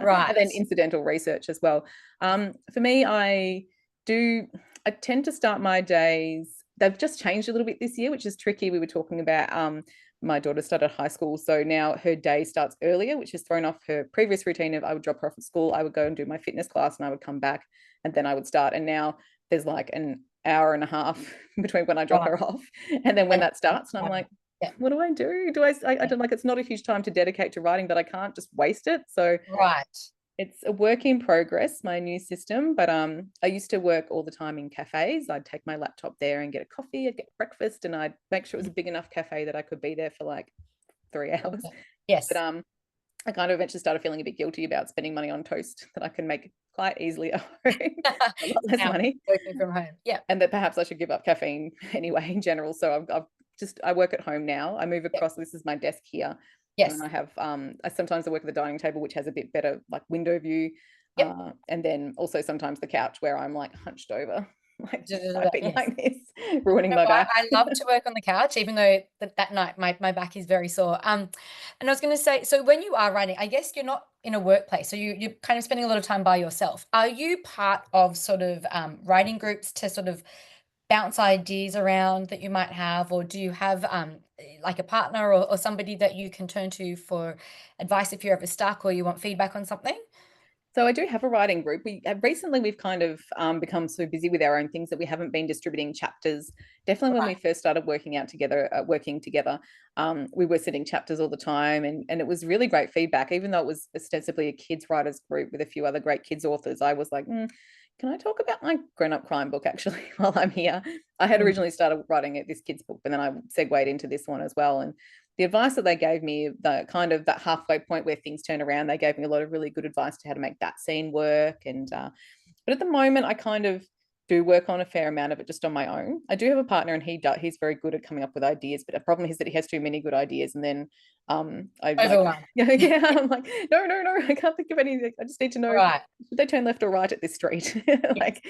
Right. And then incidental research as well. For me, I tend to start my days, they've just changed a little bit this year, which is tricky. We were talking about my daughter started high school, so now her day starts earlier, which has thrown off her previous routine of, I would drop her off at school, I would go and do my fitness class, and I would come back, and then I would start. And now there's like an hour and a half between when I drop her off and then when that starts, and I'm like, what do I do? I don't, like, it's not a huge time to dedicate to writing, but I can't just waste it. So It's a work in progress, my new system, but I used to work all the time in cafes. I'd take my laptop there and get a coffee, I'd get breakfast, and I'd make sure it was a big enough cafe that I could be there for like 3 hours. But Yes. I kind of eventually started feeling a bit guilty about spending money on toast that I can make quite easily at home, a lot less Now money, working from home. Yeah. and that perhaps I should give up caffeine anyway in general. So I work at home now. I move Yep. across. This is my desk here, and then Yes. I have I sometimes I work at the dining table, which has a bit better like window view, Yep. and then also sometimes the couch where I'm like hunched over, like typing Yes. like this, ruining No, my back. I love to work on the couch, even though that night my back is very sore. And I was going to say, so when you are writing, I guess you're not in a workplace, so you're kind of spending a lot of time by yourself. Are you part of sort of writing groups to sort of bounce ideas around that you might have, or do you have like a partner or somebody that you can turn to for advice if you're ever stuck or you want feedback on something? So I do have a writing group. We recently we've kind of become so busy with our own things that we haven't been distributing chapters. Definitely, when we Right. first started working together, we were sending chapters all the time, and it was really great feedback. Even though it was ostensibly a kids writers group with a few other great kids authors, I was like, can I talk about my grown-up crime book actually while I'm here? I had Mm. originally started writing this kids book, but then I segued into this one as well, and the advice that they gave me, the kind of that halfway point where things turn around, they gave me a lot of really good advice to how to make that scene work. And but at the moment, I kind of do work on a fair amount of it just on my own. I do have a partner, and he's very good at coming up with ideas. But the problem is that he has too many good ideas, and then I like Overwhelmed. yeah, I'm like no, I can't think of anything. I just need to know, Right. should they turn left or right at this street? Yes. Like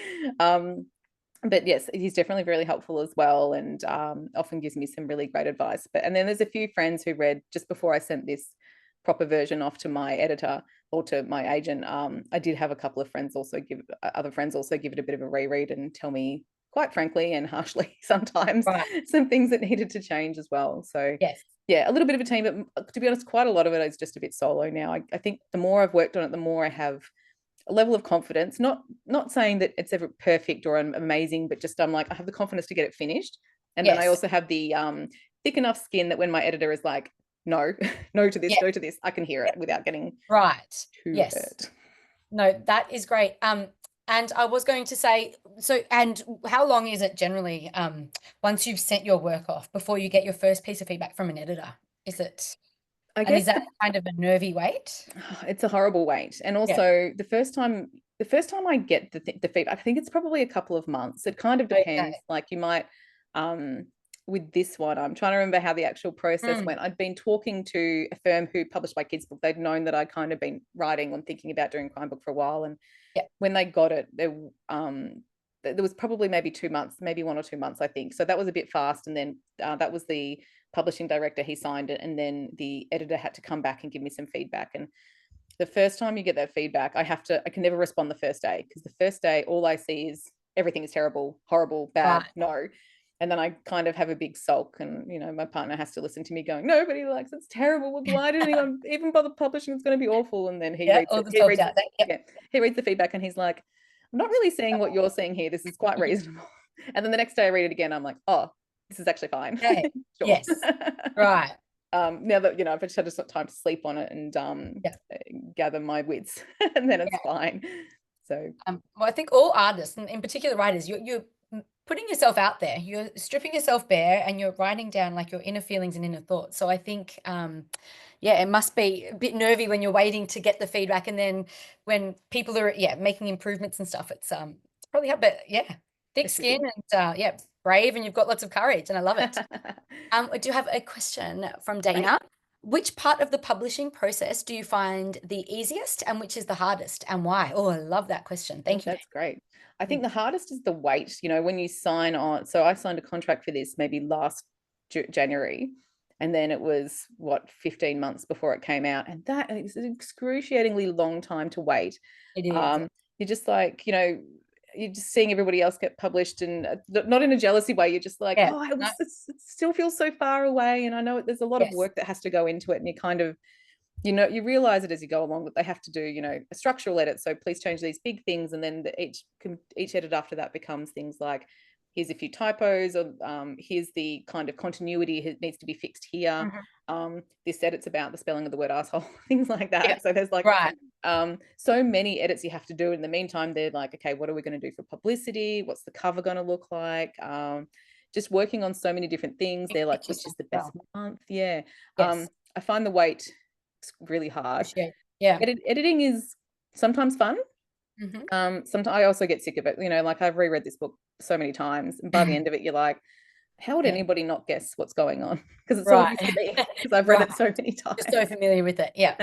but yes, he's definitely really helpful as well, and often gives me some really great advice. But and then there's a few friends who read just before I sent this proper version off to my editor or to my agent. I did have a couple of friends also give other friends also give it a bit of a reread and tell me quite frankly and harshly sometimes Right. some things that needed to change as well. So Yes. yeah, a little bit of a team, but to be honest, quite a lot of it is just a bit solo now. I think the more I've worked on it, the more I have a level of confidence, not saying that it's ever perfect or amazing, but just I'm like, I have the confidence to get it finished. And then I Yes. also have the thick enough skin that when my editor is like, no, no to this, Yeah. no to this, I can hear it without getting Right. too Yes. hurt. No, that is great. And I was going to say, so, and how long is it generally, once you've sent your work off before you get your first piece of feedback from an editor? Is it, I and is guess that kind of a nervy wait? it's a horrible wait. And Yeah. also the first time I get the feedback, I think it's probably a couple of months. It kind of Okay. depends. Like you might with this one, I'm trying to remember how the actual process Mm. went. I'd been talking to a firm who published my kids' book. They'd known that I'd kind of been writing and thinking about doing a crime book for a while. And Yeah. when they got it, there was probably maybe 2 months, maybe 1 or 2 months, I think. So that was a bit fast. And then that was the publishing director. He signed it, and then the editor had to come back and give me some feedback. And the first time you get that feedback, I can never respond the first day, because the first day all I see is everything is terrible, horrible, bad, Right. no. And then I kind of have a big sulk, and my partner has to listen to me going, nobody likes it's terrible. Why did anyone even bother publishing? It's going to be awful. And then he Yeah. reads All it. the He self reads doubt. it. Yep. Yeah, he reads the feedback, and he's like, I'm not really seeing what you're seeing here. This is quite reasonable. And then the next day I read it again. I'm like, oh, this is actually fine. Okay. Sure. Yes. Right. Now that I've just had time to sleep on it and Yeah. gather my wits, and then it's Yeah. fine. So Well, I think all artists, and in particular writers, you're putting yourself out there. You're stripping yourself bare, and you're writing down like your inner feelings and inner thoughts. So I think, yeah, it must be a bit nervy when you're waiting to get the feedback, and then when people are, yeah, making improvements and stuff. It's probably hard, but yeah, thick it's skin tricky. and yeah, brave, and you've got lots of courage, and I love it. I do have a question from Great. Dana. Which part of the publishing process do you find the easiest, and which is the hardest, and why? Oh, I love that question. Oh, Thank you, that's great. I Dana. think the hardest is the wait. When you sign on. So I signed a contract for this maybe last January, and then it was 15 months before it came out, and that is an excruciatingly long time to wait. It is. um, you're just like, you're just seeing everybody else get published, and not in a jealousy way. You're just like, Yeah. oh, No, it still feels so far away, and I know there's a lot of yes. work that has to go into it, and you kind of, you realize it as you go along that they have to do, a structural edit. So please change these big things, and then each edit after that becomes things like, here's a few typos, or here's the kind of continuity that needs to be fixed here. Mhm. This edit's about the spelling of the word asshole, things like Yeah. that. So there's like Right. So many edits you have to do. In the meantime, they're like, okay, what are we going to do for publicity? What's the cover going to look like? Just working on so many different things. They're like, which Pictures is the as well. best month? Yeah. Yes. I find the wait really hard. Appreciate. Yeah. Editing is sometimes fun. Hmm. Sometimes I also get sick of it. Like I've reread this book so many times, and by the end of it, you're like, how would Yeah. anybody not guess what's going on? Because it's Right. obvious to me because I've read Right. it so many Just so times. familiar with it. Yeah.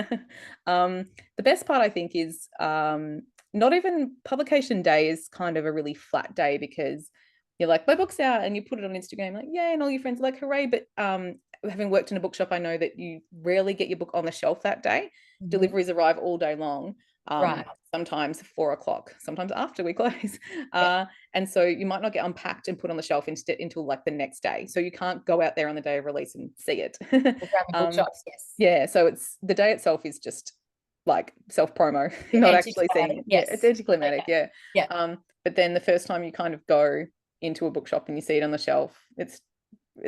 The best part, I think, is not even publication day is kind of a really flat day because you're like, my book's out, and you put it on Instagram, like, yay, and all your friends are like, hooray. But having worked in a bookshop, I know that you rarely get your book on the shelf that day. Hmm. Deliveries arrive all day long. Right. Sometimes 4 o'clock, sometimes after we close. Yeah. And so you might not get unpacked and put on the shelf instead until like the next day. So you can't go out there on the day of release and see it. Programming um, bookshops. Yes. yeah, so it's the day itself is just like self promo, The not actually seeing anticlimactic. it. Yeah, it's Yes. anticlimactic. Okay. Yeah. Yeah. But then the first time you kind of go into a bookshop and you see it on the shelf, it's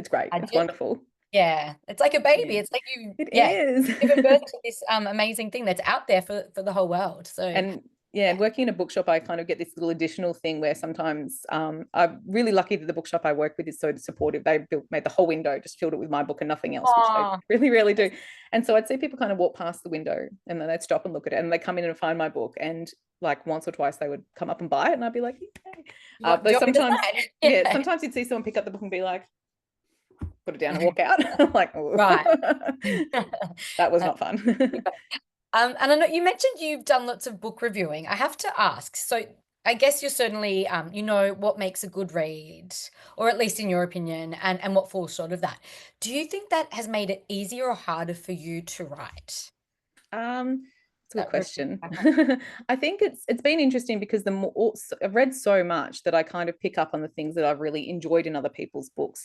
great. It's Magic. wonderful. Yeah. It's like a baby. Yeah, It's like you, it yeah, is. given birth to this amazing thing that's out there for the whole world. So And yeah, yeah. and working in a bookshop, I kind of get this little additional thing where sometimes I'm really lucky that the bookshop I work with is so supportive. They made the whole window, just filled it with my book and nothing else, which they Oh, really, really do. And so I'd see people kind of walk past the window and then they'd stop and look at it and they come in and find my book. And like once or twice they would come up and buy it and I'd be like, okay. do you But want me to sometimes, sign? yeah, Yeah. sometimes you'd see someone pick up the book and be like, put it down and walk out. I'm like, oh, Right. that was Uh, not fun. and I know you mentioned you've done lots of book reviewing. I have to ask, so I guess you're certainly, you know what makes a good read, or at least in your opinion, and what falls short of that. Do you think that has made it easier or harder for you to write? It's a good That review question. background. I think it's been interesting because the more I've read so much that I kind of pick up on the things that I've really enjoyed in other people's books.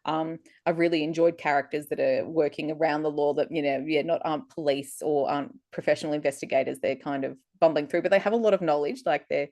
I've really enjoyed characters that are working around the law that yeah, not aren't police or aren't professional investigators. They're kind of bumbling through, but they have a lot of knowledge. Like they're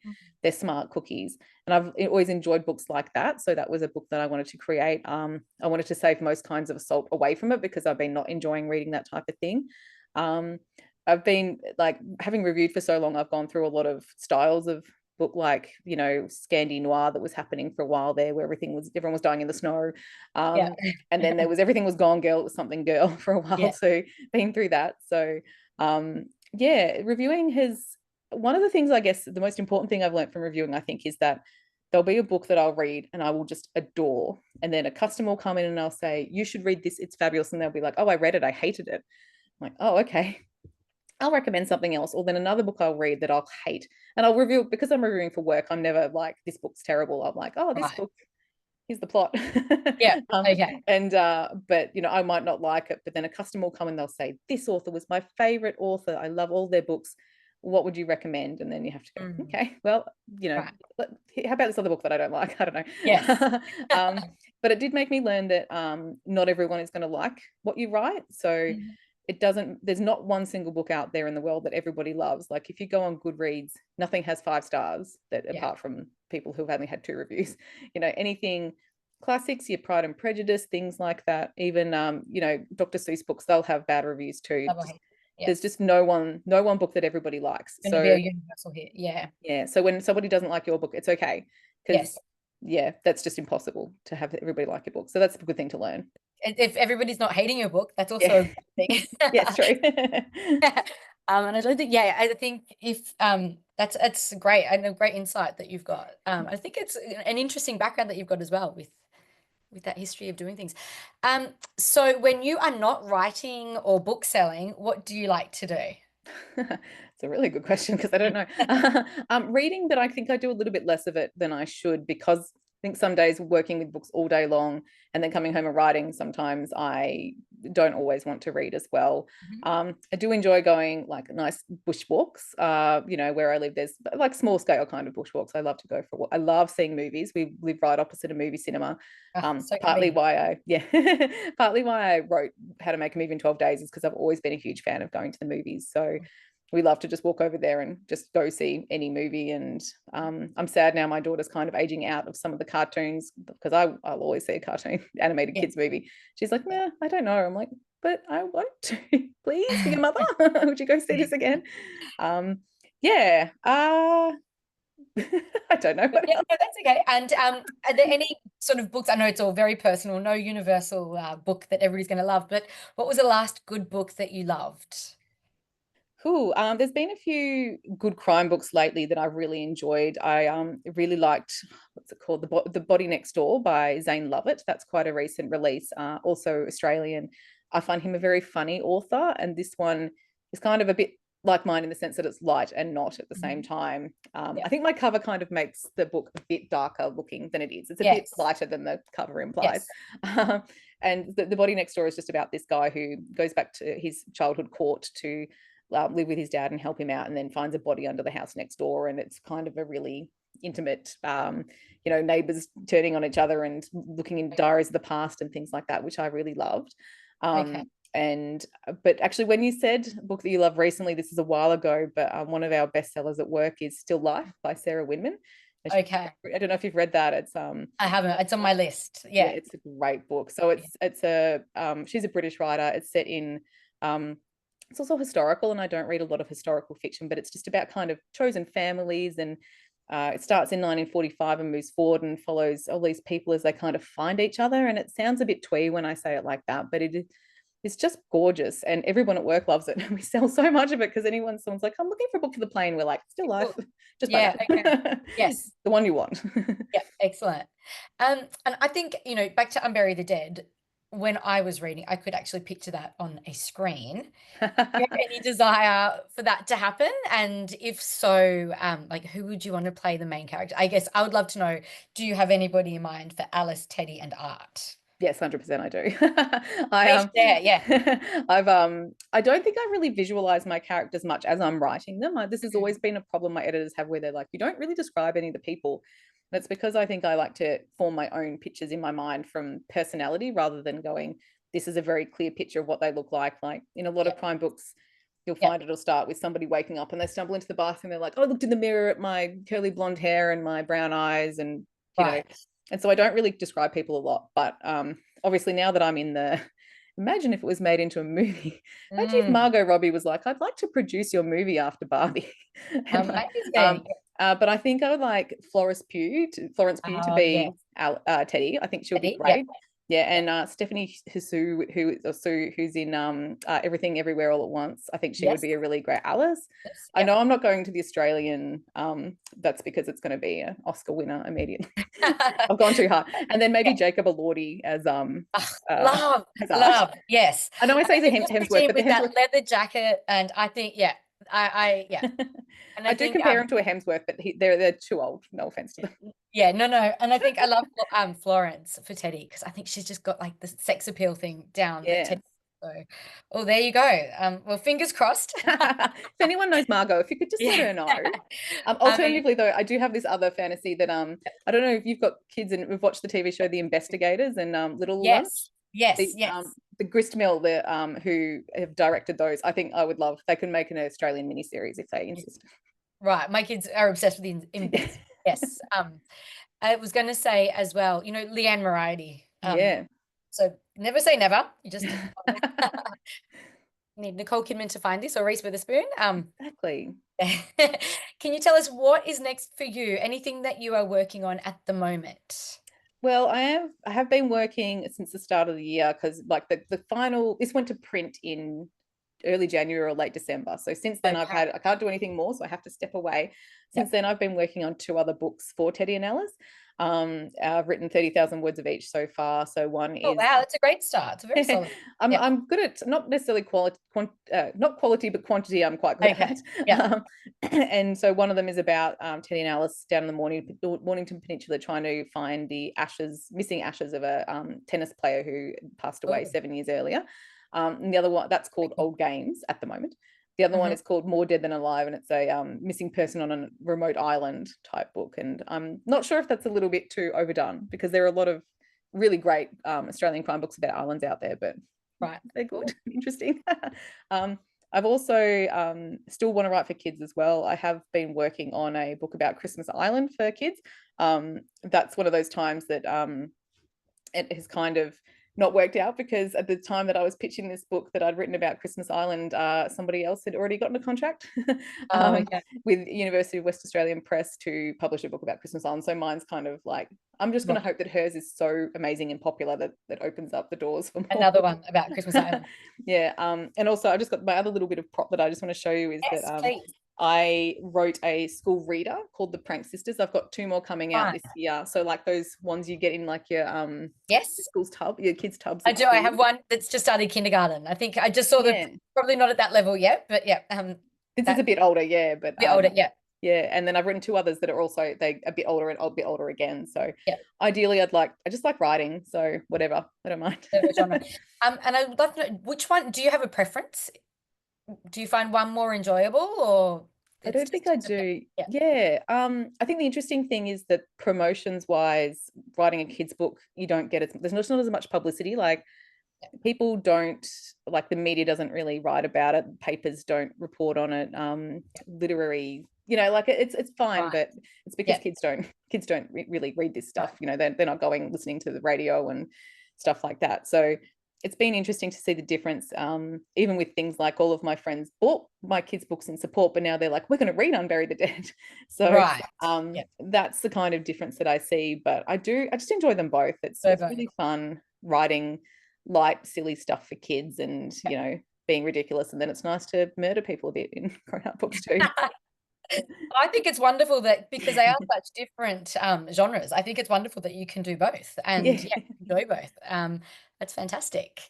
smart cookies, and I've always enjoyed books like that. So that was a book that I wanted to create. I wanted to save most kinds of assault away from it because I've been not enjoying reading that type of thing. Um, I've been like having reviewed for so long, I've gone through a lot of styles of book, like Scandi noir that was happening for a while there, where everyone was dying in the snow. Yeah. And then there was everything was gone girl, it was something girl for a while. Yeah. So been through that. So yeah, reviewing has one of the things, I guess the most important thing I've learned from reviewing, I think, is that there'll be a book that I'll read and I will just adore. And then a customer will come in and I'll say, you should read this, it's fabulous. And they'll be like, oh, I read it, I hated it. I'm like, oh, okay. I'll recommend something else, or then another book I'll read that I'll hate, and I'll review it because I'm reviewing for work. I'm never like, this book's terrible. I'm like, oh, this Right. book, here's the plot. Yeah. um, Okay. and but I might not like it, but then a customer will come and they'll say, this author was my favorite author. I love all their books. What would you recommend? And then you have to go, Mm, okay, well, right. how about this other book that I don't like? I don't Yes. know. But it did make me learn that not everyone is going to like what you write. So Mhm. there's not one single book out there in the world that everybody loves. Like if you go on Goodreads, nothing has 5 stars that Yeah. apart from people who've only had 2 reviews. Anything classics, your Pride and Prejudice, things like that. Even Dr. Seuss books, they'll have bad reviews too. Double hit. There's Yes. just no one book that everybody likes. Going to be a So universal hit. Yeah. yeah, so when somebody doesn't like your book, it's okay, because Yes. yeah, that's just impossible to have everybody like your book. So that's a good thing to learn. If everybody's not hating your book, that's also Yeah. a good thing. Yeah, it's true. And I don't think, yeah, I think if that's great and a great insight that you've got. I think it's an interesting background that you've got as well with that history of doing things. So when you are not writing or book selling, what do you like to do? It's a really good question because I don't know. Reading, but I think I do a little bit less of it than I should, because I think some days working with books all day long and then coming home and writing, sometimes I don't always want to read as well. Mhm. I do enjoy going like nice bush walks. Where I live, there's like small scale kind of bush walks. I love to go for. I love seeing movies. We live right opposite a movie cinema. So Partly convenient. why partly why I wrote How to Make a Movie in 12 Days is because I've always been a huge fan of going to the movies. So we love to just walk over there and just go see any movie. And I'm sad now my daughter's kind of aging out of some of the cartoons, because I'll always see a cartoon animated Yeah. kids movie. She's like, nah, I don't know. I'm like, but I want to. Please, for your mother, would you go see this again? Um, yeah. I don't know what Yeah, else. no, that's okay. And are there any sort of books? I know it's all very personal, no universal book that everybody's going to love, but what was the last good book that you loved? Cool. There's been a few good crime books lately that I've really enjoyed. I really liked, what's it called, the Body Next Door by Zane Lovett. That's quite a recent release. Also Australian. I find him a very funny author, and this one is kind of a bit like mine in the sense that it's light and not at the same Mhm. time. Yeah. I think my cover kind of makes the book a bit darker looking than it is. It's a bit Yes. lighter than the cover implies. Yes. And the Body Next Door is just about this guy who goes back to his childhood court to live with his dad and help him out, and then finds a body under the house next door. And it's kind of a really intimate, neighbors turning on each other and looking in diaries of the past and things like that, which I really loved. Okay. And but actually, when you said a book that you love recently, this is a while ago, but one of our bestsellers at work is Still Life by Sarah Winman. Okay. I don't know if you've read that. It's I haven't. It's on my list. yeah, Yeah. it's a great book. So it's a she's a British writer. It's set in it's also historical, and I don't read a lot of historical fiction, but it's just about kind of chosen families. And it starts in 1945 and moves forward and follows all these people as they kind of find each other. And it sounds a bit twee when I say it like that, but it's just gorgeous, and everyone at work loves it. We sell so much of it because someone's like, I'm looking for a book for the plane. We're like, Still Life, Cool. just buy Yeah. Okay. that. Yes. The one you want. Yeah. Excellent. And I think, back to Unbury the Dead, when I was reading, I could actually picture that on a screen. Do you have any desire for that to happen? And if so, like who would you want to play the main character? I guess I would love to know, do you have anybody in mind for Alice, Teddy, and Art? Yes, 100% I do. Please share, yeah. I don't think I really visualize my characters much as I'm writing them. This has Mhm. always been a problem my editors have, where they're like, you don't really describe any of the people. And it's because I think I like to form my own pictures in my mind from personality rather than going, this is a very clear picture of what they look like. Like in a lot Yeah, of crime books, you'll yeah, find it'll start with somebody waking up and they stumble into the bathroom. They're like, oh, I looked in the mirror at my curly blonde hair and my brown eyes, and you know, right. and so I don't really describe people a lot. But obviously now that I'm in the, imagine if it was made into a movie. Imagine if Mm, Margot Robbie was like, I'd like to produce your movie after Barbie. And um, amazing. but I think I would like Florence Pugh to Oh, yeah. be Teddy. I think she'll be Teddy, yeah, great. Yeah, yeah. and Stephanie Sue, who's in Everything Everywhere All at Once. I think she would Yes, be a really great Alice. yes, I yeah. know I'm not going to the Australian. That's because it's going to be an Oscar winner immediately. I've gone too hard. And then maybe Yeah. Jacob Elordi Ugh, uh, love, as Art. love, yes. I know I I say mean, he's a just Hemsworth, picture him but the with that Hemsworth leather jacket, and I think, yeah, yeah. And I I do think, compare him to a Hemsworth, but they're too old. No offense to them. yeah, no, no. And I think I love Florence for Teddy because I think she's just got like the sex appeal thing down that Yeah. Teddy. So, oh, there you go. Well, fingers crossed. If anyone knows Margot, if you could just let Yeah. her know. I mean, Alternatively, though, I do have this other fantasy that I don't know if you've got kids and we've watched the TV show The Investigators and Little Lunch. yes, yes, The yes. the Gristmill, who have directed those, I think I would love. They can make an Australian miniseries if they insist. Right. My kids are obsessed with the invest. Yes. I was going to say as well, Leanne Moriarty. Yeah. So never say never. You just need Nicole Kidman to find this or Reese Witherspoon. Exactly. Can you tell us what is next for you? Anything that you are working on at the moment? Well, I have been working since the start of the year because like the final this went to print in early January or late December. So since then Okay. I can't do anything more, so I have to step away. Since Yep. then I've been working on two other books for Teddy and Alice. I've written 30,000 words of each so far. So one Oh, is wow. That's a great start. It's a very solid. I'm Yeah. I'm good at not necessarily not quality, but quantity. I'm quite good Okay. at. Yeah. And so one of them is about Teddy and Alice down in the Mornington Peninsula trying to find the missing ashes of a tennis player who passed away Oh. 7 years earlier. And the other one that's called Okay. Old Games at the moment. The other one Mhm. is called More Dead Than Alive, and it's a missing person on a remote island type book. And I'm not sure if that's a little bit too overdone because there are a lot of really great Australian crime books about islands out there, but Right. they're Cool. good, interesting. um, I've also still want to write for kids as well. I have been working on a book about Christmas Island for kids. That's one of those times that it has kind of not worked out because at the time that I was pitching this book that I'd written about Christmas Island, somebody else had already gotten a contract Oh, yeah. with University of West Australian Press to publish a book about Christmas Island. So mine's kind of like, I'm just going to hope that hers is so amazing and popular that opens up the doors for more. Another one about Christmas Island. Yeah. And also I just got my other little bit of prop that I just want to show you is that Yes, please. I wrote a school reader called The Prank Sisters. I've got 2 more coming out Fun. this year. So like those ones you get in like your Yes, school's tub, your kids' tubs I at do. I have school. one that's just started kindergarten. I think I just saw Yeah. probably not at that level yet, but yeah, This is that a bit older, yeah, but bit older. Yeah, yeah, and then I've written 2 others that are also they a bit older and a bit older again. So yeah. ideally I just like writing, so whatever, I don't mind. The genre. And I would love to know which one. Do you have a preference? Do you find one more enjoyable, or I it's don't think just I do. yeah, Yeah. I think the interesting thing is that promotions wise, writing a kid's book, you don't get there's not as much publicity. Like yeah, people don't like the media doesn't really write about it. Papers don't report on it. Literary, like it's fine, right, but it's because yeah, kids don't really read this right, stuff. They're not going listening to the radio and stuff like that. So it's been interesting to see the difference, even with things like all of my friends bought my kids' books in support, but now they're like, we're going to read Unbury the Dead. So right. Yeah, that's the kind of difference that I see. But I just enjoy them both. It's both. really fun writing light, silly stuff for kids and, being ridiculous. And then it's nice to murder people a bit in grown-up books too. I think it's wonderful that because they are such different genres. I think it's wonderful that you can do both and Yeah. yeah, enjoy both. That's fantastic.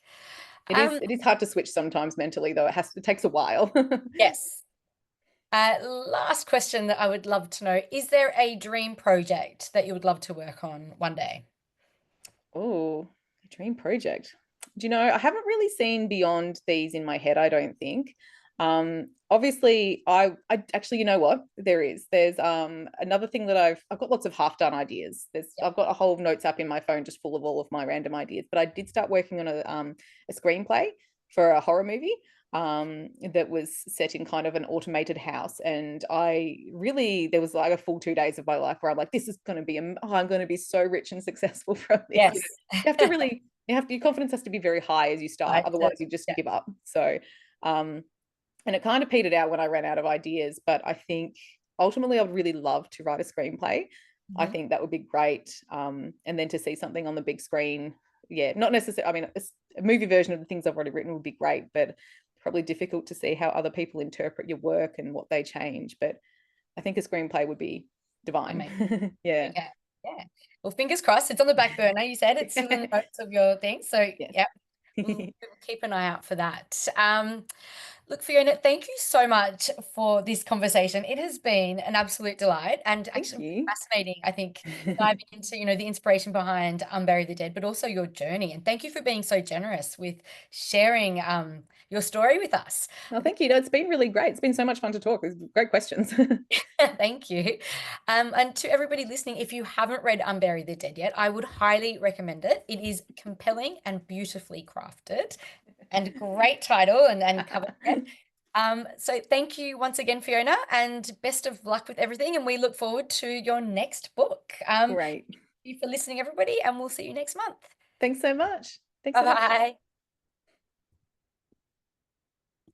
It is Um, it is hard to switch sometimes mentally, though. It takes a while. yes. Last question that I would love to know, is there a dream project that you would love to work on one day? Oh, a dream project. Do you know, I haven't really seen beyond these in my head, I don't think. Obviously, I actually, you know what? There's another thing that I've got lots of half done ideas. Yeah. I've got a whole notes app in my phone just full of all of my random ideas. But I did start working on a screenplay for a horror movie that was set in kind of an automated house. And there was like a full 2 days of my life where I'm like, this is going to be, I'm going to be so rich and successful from this. Yes. You have to really, your confidence has to be very high as you start. Right. Otherwise you just Yeah. give up. So, and it kind of petered out when I ran out of ideas, but I think ultimately I would really love to write a screenplay. I Mhm. think that would be great. And then to see something on the big screen, yeah, not necessarily, I mean, a movie version of the things I've already written would be great, but probably difficult to see how other people interpret your work and what they change. But I think a screenplay would be Amazing. divine. Yeah. Yeah. Yeah. Well, fingers crossed. It's on the back burner. You said it's still in the notes of your thing. So, Yes. yeah, we'll keep an eye out for that. Look, Fiona, thank you so much for this conversation. It has been an absolute delight and Thank actually you. fascinating, I think, diving into, the inspiration behind Unbury the Dead, but also your journey. And thank you for being so generous with sharing your story with us. Well, thank you. No, it's been really great. It's been so much fun to talk. It's great questions. Thank you. And to everybody listening, if you haven't read Unbury the Dead yet, I would highly recommend it. It is compelling and beautifully crafted and great title and cover. So thank you once again, Fiona, and best of luck with everything. And we look forward to your next book. Thank Great. you for listening, everybody, and we'll see you next month. Thanks so much. Thanks Bye for having me. bye.